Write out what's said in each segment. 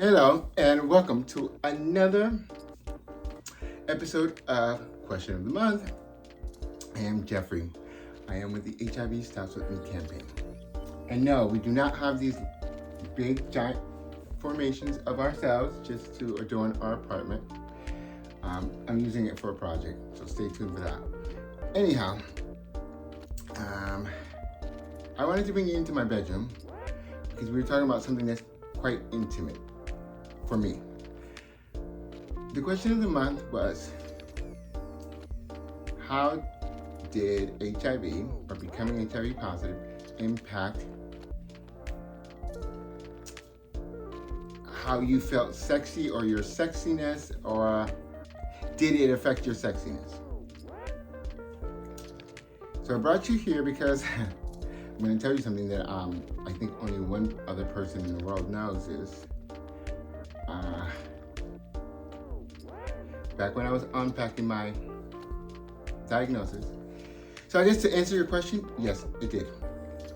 Hello, and welcome to another episode of Question of the Month. I am Jeffrey. I am with the HIV Stops With Me campaign. And no, we do not have these big, giant formations of ourselves just to adorn our apartment. I'm using it for a project, so stay tuned for that. Anyhow, I wanted to bring you into my bedroom because we were talking about something that's quite intimate for me. The question of the month was, how did HIV or becoming HIV positive impact how you felt sexy or your sexiness, or did it affect your sexiness? So I brought you here because I'm going to tell you something that I think only one other person in the world knows is back when I was unpacking my diagnosis. So I guess to answer your question, yes, it did.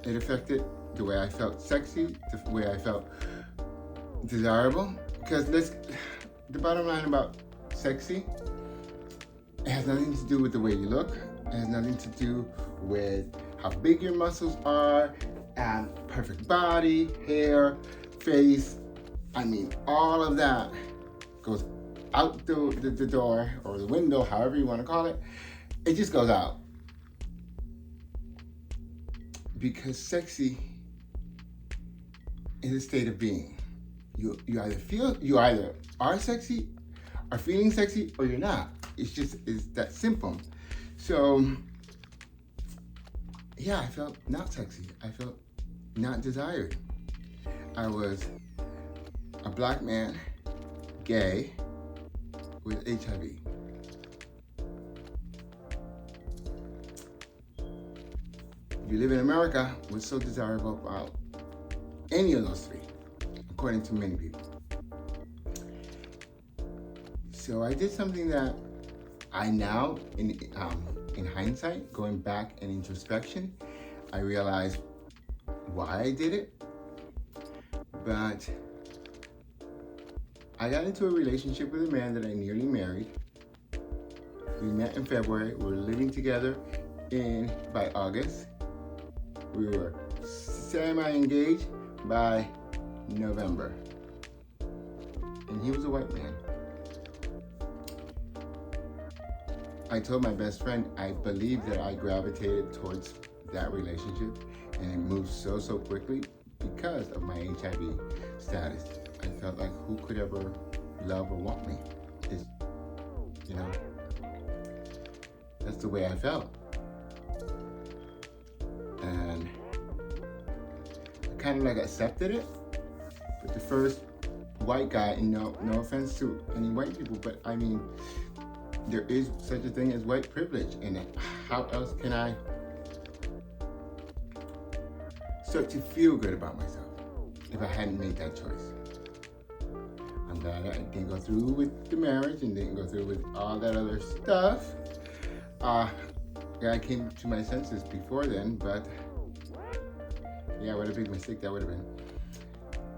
It affected the way I felt sexy, the way I felt desirable. Because the bottom line about sexy, it has nothing to do with the way you look. It has nothing to do with how big your muscles are, and perfect body, hair, face. I mean, all of that goes out the door or the window, however you want to call it. It just goes out. Because sexy is a state of being. You either are sexy, are feeling sexy, or you're not. It's that simple. So yeah, I felt not sexy. I felt not desired. I was a black man, gay, with HIV. If you live in America, what's so desirable about any of those three, according to many people? So I did something that I now, in hindsight, going back in introspection, I realized why I did it. But I got into a relationship with a man that I nearly married. We met in February. We were living together by August. We were semi-engaged by November. And he was a white man. I told my best friend I believe that I gravitated towards that relationship, and it moved so quickly because of my HIV status. I felt like who could ever love or want me? That's the way I felt. And I kind of like accepted it. But the first white guy, and no offense to any white people, but I mean, there is such a thing as white privilege, and how else can I start to feel good about myself if I hadn't made that choice? I'm glad I didn't go through with the marriage and didn't go through with all that other stuff. I came to my senses before then, but yeah, what a big mistake that would have been.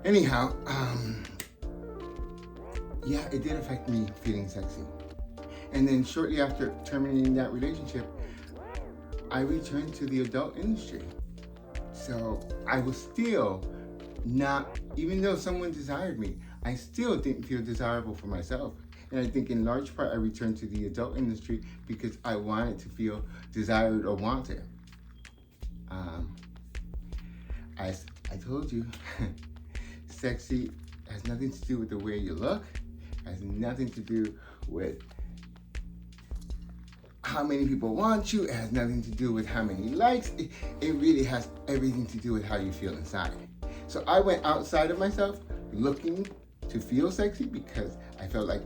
Anyhow, yeah, it did affect me feeling sexy. And then shortly after terminating that relationship, I returned to the adult industry. So I was still not, even though someone desired me, I still didn't feel desirable for myself. And I think in large part, I returned to the adult industry because I wanted to feel desired or wanted. As I told you, sexy has nothing to do with the way you look, has nothing to do with how many people want you. It has nothing to do with how many likes. It really has everything to do with how you feel inside. So I went outside of myself looking to feel sexy because I felt like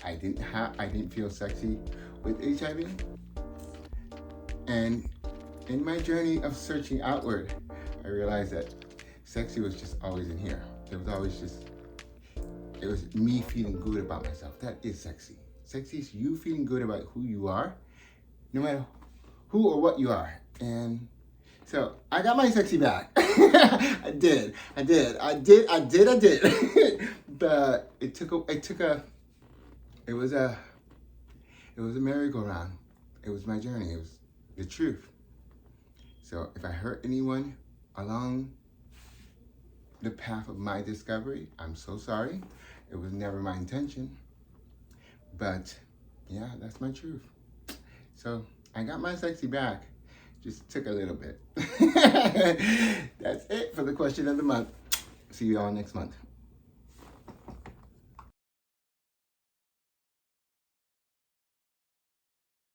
I didn't feel sexy with HIV. And in my journey of searching outward, I realized that sexy was just always in here. It was me feeling good about myself. That is sexy. Sexy is you feeling good about who you are, no matter who or what you are. And So I got my sexy back. I did. But it was a merry-go-round. It was my journey. It was the truth. So if I hurt anyone along the path of my discovery, I'm so sorry. It was never my intention. But yeah, that's my truth. So I got my sexy back. Just took a little bit. That's it for the question of the month. See you all next month.